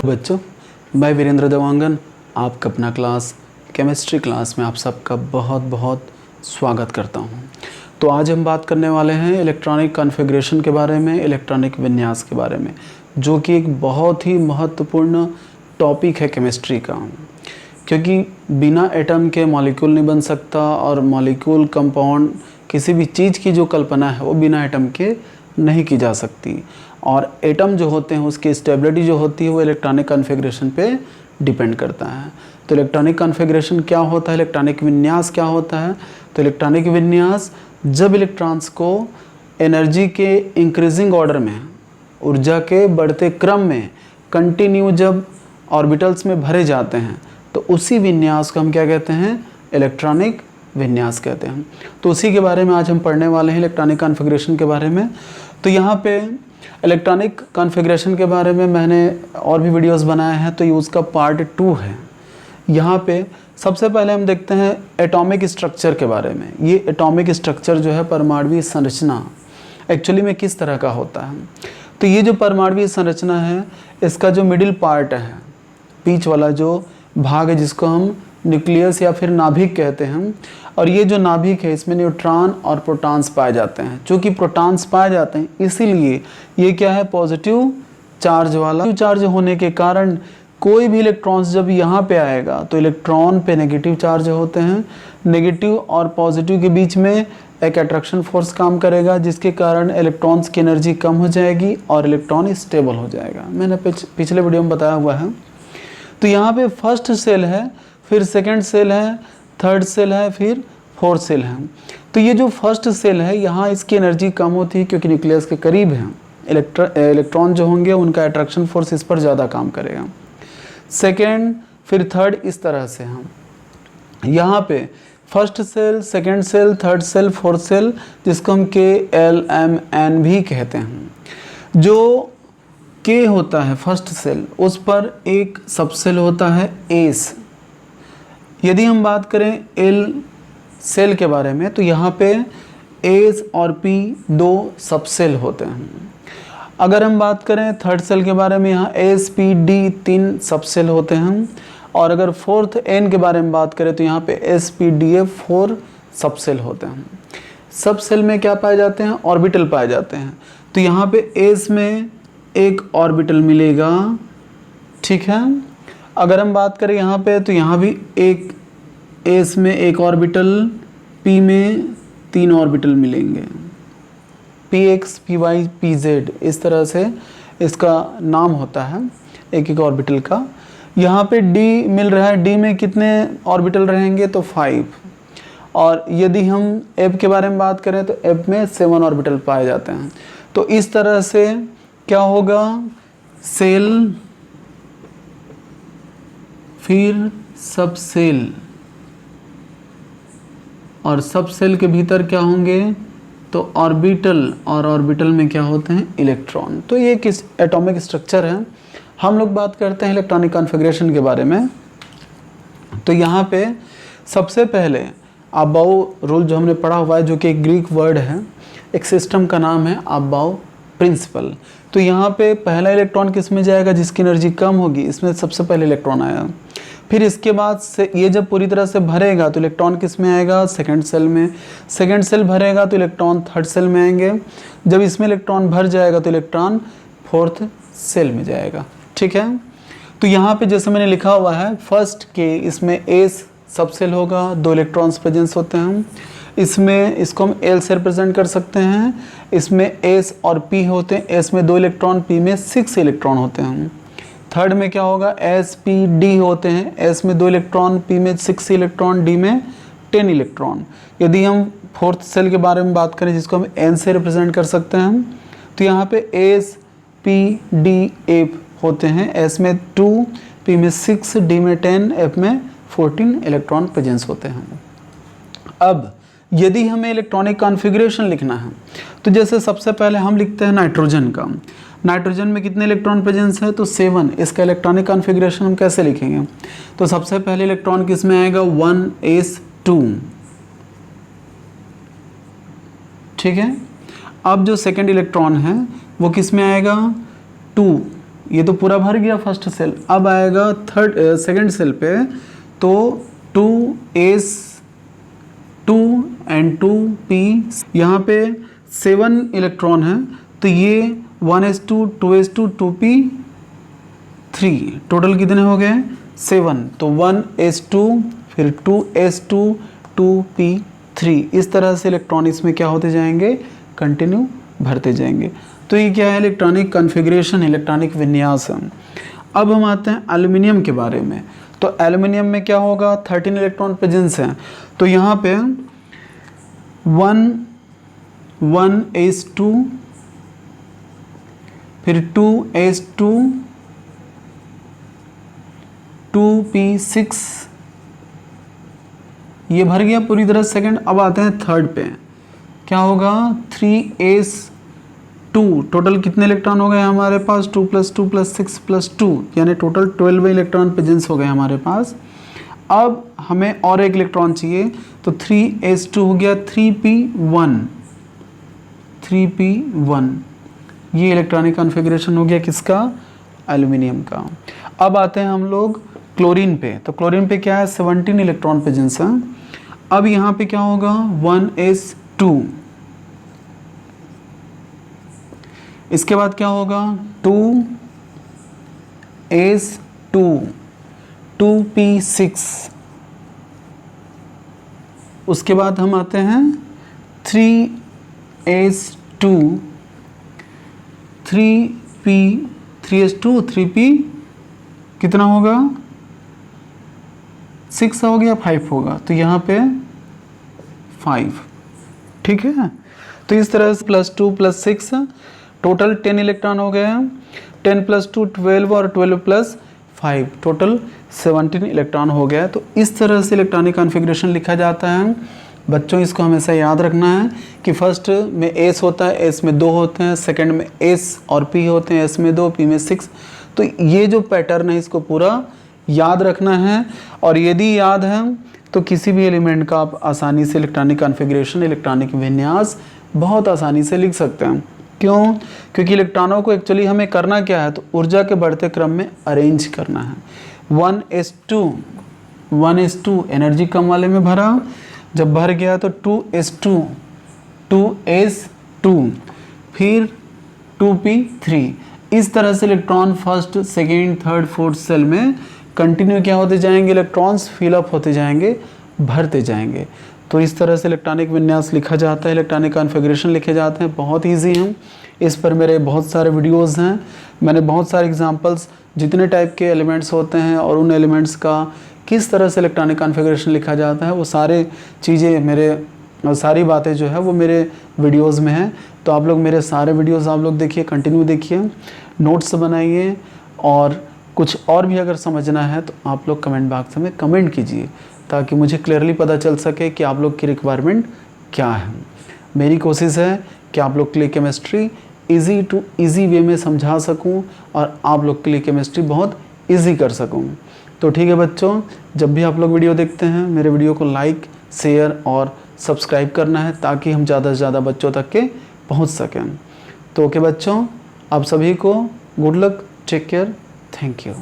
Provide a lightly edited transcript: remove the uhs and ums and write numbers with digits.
बच्चों, मैं वीरेंद्र देवांगन आपका अपना क्लास केमिस्ट्री क्लास में आप सबका बहुत बहुत स्वागत करता हूं। तो आज हम बात करने वाले हैं इलेक्ट्रॉनिक कॉन्फ़िगरेशन के बारे में, इलेक्ट्रॉनिक विन्यास के बारे में, जो कि एक बहुत ही महत्वपूर्ण टॉपिक है केमिस्ट्री का। क्योंकि बिना एटम के मॉलिक्यूल नहीं बन सकता और मॉलिक्यूल कंपाउंड किसी भी चीज़ की जो कल्पना है वो बिना एटम के नहीं की जा सकती। और एटम जो होते हैं उसकी स्टेबिलिटी जो होती है वो इलेक्ट्रॉनिक कॉन्फ़िगरेशन पे डिपेंड करता है। तो इलेक्ट्रॉनिक कॉन्फ़िगरेशन क्या होता है, इलेक्ट्रॉनिक विन्यास क्या होता है? तो इलेक्ट्रॉनिक विन्यास जब इलेक्ट्रॉन्स को एनर्जी के इंक्रीजिंग ऑर्डर में, ऊर्जा के बढ़ते क्रम में कंटिन्यू जब ऑर्बिटल्स में भरे जाते हैं तो उसी विन्यास को हम क्या कहते हैं? इलेक्ट्रॉनिक विन्यास कहते हैं। तो उसी के बारे में आज हम पढ़ने वाले हैं, इलेक्ट्रॉनिक कॉन्फ़िगरेशन के बारे में। तो यहाँ पे इलेक्ट्रॉनिक कॉन्फ़िगरेशन के बारे में मैंने और भी वीडियोस बनाए हैं, तो ये उसका पार्ट 2 है। यहाँ पे सबसे पहले हम देखते हैं एटॉमिक स्ट्रक्चर के बारे में। ये एटॉमिक स्ट्रक्चर जो है, परमाणुवीय संरचना एक्चुअली में किस तरह का होता है। तो ये जो परमाणुवीय संरचना है, इसका जो मिडिल पार्ट है, बीच वाला जो भाग है, जिसको हम न्यूक्लियस या फिर नाभिक कहते हैं, और ये जो नाभिक है इसमें न्यूट्रॉन और प्रोटॉन्स पाए जाते हैं। चूँकि प्रोटॉन्स पाए जाते हैं इसीलिए ये क्या है, पॉजिटिव चार्ज वाला। चार्ज होने के कारण कोई भी इलेक्ट्रॉन्स जब यहाँ पे आएगा तो इलेक्ट्रॉन पे नेगेटिव चार्ज होते हैं। नेगेटिव और पॉजिटिव के बीच में एक अट्रैक्शन फोर्स काम करेगा, जिसके कारण इलेक्ट्रॉन्स की एनर्जी कम हो जाएगी और इलेक्ट्रॉन स्टेबल हो जाएगा। मैंने पिछले वीडियो में बताया हुआ है। तो यहाँ पे फर्स्ट सेल है, फिर सेकंड सेल है, थर्ड सेल है, फिर फोर्थ सेल है। तो ये जो फर्स्ट सेल है, यहाँ इसकी एनर्जी कम होती है क्योंकि न्यूक्लियस के करीब है। इलेक्ट्रॉन जो होंगे उनका अट्रैक्शन फोर्स इस पर ज़्यादा काम करेगा। सेकंड, फिर थर्ड, इस तरह से हम यहाँ पे first shell, second shell, third shell, fourth shell, जिसको हम KLMN भी कहते हैं। जो K होता है फर्स्ट सेल, उस पर एक सबसेल होता है एस। यदि हम बात करें L सेल के बारे में, तो यहाँ पे एस और P दो सबसेल होते हैं। अगर हम बात करें थर्ड सेल के बारे में, यहाँ SPD 3 सबसेल होते हैं। और अगर फोर्थ N के बारे में बात करें तो यहाँ पे SPDF 4 सबसेल होते हैं। सब सेल में क्या पाए जाते हैं? ऑर्बिटल पाए जाते हैं। तो यहाँ पे एस में एक ऑर्बिटल मिलेगा, ठीक है। अगर हम बात करें यहाँ पे, तो यहाँ भी एक एस में एक ऑर्बिटल, P में 3 ऑर्बिटल मिलेंगे, PX, PY, PZ, इस तरह से इसका नाम होता है एक एक ऑर्बिटल का। यहाँ पे D मिल रहा है, D में कितने ऑर्बिटल रहेंगे? तो 5। और यदि हम F के बारे में बात करें तो F में 7 ऑर्बिटल पाए जाते हैं। तो इस तरह से क्या होगा? सेल, फिर सब सेल, और सब सेल के भीतर क्या होंगे? तो ऑर्बिटल, और ऑर्बिटल में क्या होते हैं? इलेक्ट्रॉन। तो ये किस एटॉमिक स्ट्रक्चर है। हम लोग बात करते हैं इलेक्ट्रॉनिक कॉन्फ़िगरेशन के बारे में। तो यहाँ पे सबसे पहले अबाउ रूल जो हमने पढ़ा हुआ है, जो कि एक ग्रीक वर्ड है, एक सिस्टम का नाम है अबाउ प्रिंसिपल। तो यहाँ पे पहला इलेक्ट्रॉन किस में जाएगा? जिसकी एनर्जी कम होगी, इसमें सबसे पहले इलेक्ट्रॉन आया। फिर इसके बाद से ये जब पूरी तरह से भरेगा तो इलेक्ट्रॉन किस में आएगा? सेकंड सेल में। सेकंड सेल भरेगा तो इलेक्ट्रॉन थर्ड सेल में आएंगे। जब इसमें इलेक्ट्रॉन भर जाएगा तो इलेक्ट्रॉन फोर्थ सेल में जाएगा, ठीक है। तो यहाँ पे जैसे मैंने लिखा हुआ है, फर्स्ट के इसमें एस सब सेल होगा, 2 इलेक्ट्रॉन्स प्रेजेंस होते हैं। इसमें इसको हम L से रिप्रेजेंट कर सकते हैं। इसमें S और P होते हैं, S में 2 इलेक्ट्रॉन, P में 6 इलेक्ट्रॉन होते हैं। थर्ड में क्या होगा? SPD होते हैं, S में 2 इलेक्ट्रॉन, P में 6 इलेक्ट्रॉन, D में 10 इलेक्ट्रॉन। यदि हम फोर्थ सेल के बारे में बात करें, जिसको हम N से रिप्रेजेंट कर सकते हैं, तो यहाँ पे SPDF होते हैं। S में 2, P में 6, D में 10, F में 14 इलेक्ट्रॉन प्रेजेंस होते हैं। अब यदि हमें इलेक्ट्रॉनिक कॉन्फ़िगरेशन लिखना है, तो जैसे सबसे पहले हम लिखते हैं नाइट्रोजन का। नाइट्रोजन में कितने इलेक्ट्रॉन प्रेजेंस है? तो 7। इसका इलेक्ट्रॉनिक कॉन्फ़िगरेशन हम कैसे लिखेंगे? तो सबसे पहले इलेक्ट्रॉन किस में आएगा? 1s2, ठीक है। अब जो सेकंड इलेक्ट्रॉन है वो किस में आएगा? 2, ये तो पूरा भर गया फर्स्ट सेल। अब आएगा सेकंड सेल पे, तो 2s2 एंड 2p, यहाँ पे 7 इलेक्ट्रॉन है, तो ये 1s2 2s2 2p3, टोटल कितने हो गए 7, तो 1s2 फिर 2s2 2p3, इस तरह से इलेक्ट्रॉन इसमें क्या होते जाएंगे, कंटिन्यू भरते जाएंगे। तो ये क्या है, इलेक्ट्रॉनिक कॉन्फ़िगरेशन, इलेक्ट्रॉनिक विन्यास है। अब हम आते हैं एल्युमिनियम के बारे में। तो एल्युमिनियम में क्या होगा, 13 इलेक्ट्रॉन प्रेजेंस हैं, तो यहाँ पे 1s2 फिर 2s2 2p6, ये भर गया पूरी तरह सेकंड। अब आते हैं थर्ड पे, क्या होगा 3s2, टोटल कितने इलेक्ट्रॉन हो गए हमारे पास, 2 + 2 + 6 + 2, यानी टोटल 12 इलेक्ट्रॉन प्रेजेंस हो गए हमारे पास। अब हमें और एक इलेक्ट्रॉन चाहिए, तो 3s2 हो गया 3p1, ये इलेक्ट्रॉनिक कॉन्फ़िगरेशन हो गया किसका, एल्युमिनियम का। अब आते हैं हम लोग क्लोरीन पे। तो क्लोरीन पे क्या है, 17 इलेक्ट्रॉन प्रेजेंस है। अब यहाँ पे क्या होगा 1s2, इसके बाद क्या होगा 2s2 2p6, उसके बाद हम आते हैं 3s2 3p कितना होगा 6 हो गया 5 होगा, तो यहाँ पे 5, ठीक है। तो इस तरह से +2 + 6 टोटल 10 इलेक्ट्रॉन हो गए हैं, 10 + 2 12 और 12 + 5 टोटल 17 इलेक्ट्रॉन हो गया। तो इस तरह से इलेक्ट्रॉनिक कॉन्फ़िगरेशन लिखा जाता है। बच्चों इसको हमेशा याद रखना है कि फर्स्ट में एस होता है, एस में 2 होते हैं, सेकंड में एस और पी होते हैं, एस में 2 पी में 6। तो ये जो पैटर्न है इसको पूरा याद रखना है, और यदि याद है तो किसी भी एलिमेंट का आप आसानी से इलेक्ट्रॉनिक कॉन्फ़िगरेशन, इलेक्ट्रॉनिक विन्यास बहुत आसानी से लिख सकते हैं। क्यों? क्योंकि इलेक्ट्रॉनों को एक्चुअली हमें करना क्या है, तो ऊर्जा के बढ़ते क्रम में अरेंज करना है। 1s2 एनर्जी कम वाले में भरा, जब भर गया तो 2s2 फिर 2p3, इस तरह से electron first second third fourth shell में कंटिन्यू क्या होते जाएंगे, इलेक्ट्रॉन्स फिलअप होते जाएंगे, भरते जाएंगे। तो इस तरह से इलेक्ट्रॉनिक विन्यास लिखा जाता है, इलेक्ट्रॉनिक कॉन्फ़िगरेशन लिखे जाते हैं, बहुत ईजी हैं। इस पर मेरे बहुत सारे वीडियोस हैं, मैंने बहुत सारे एग्जांपल्स, जितने टाइप के एलिमेंट्स होते हैं और उन एलिमेंट्स का किस तरह से इलेक्ट्रॉनिक कॉन्फ़िगरेशन लिखा जाता है, वो सारे चीज़ें मेरे, सारी बातें जो है वो मेरे वीडियोज़ में हैं। तो आप लोग मेरे सारे वीडियोज़ आप लोग देखिए, कंटिन्यू देखिए, नोट्स बनाइए, और कुछ और भी अगर समझना है तो आप लोग कमेंट बॉक्स में कमेंट कीजिए, ताकि मुझे क्लियरली पता चल सके कि आप लोग की रिक्वायरमेंट क्या है। मेरी कोशिश है कि आप लोग के लिए chemistry easy to easy way में समझा सकूं, और आप लोग के लिए केमिस्ट्री बहुत इजी कर सकूं। तो ठीक है बच्चों, जब भी आप लोग वीडियो देखते हैं, मेरे वीडियो को लाइक, शेयर और सब्सक्राइब करना है, ताकि हम ज़्यादा से ज़्यादा बच्चों तक के पहुंच सकें। तो ओके बच्चों, आप सभी को good luck, take care, thank you.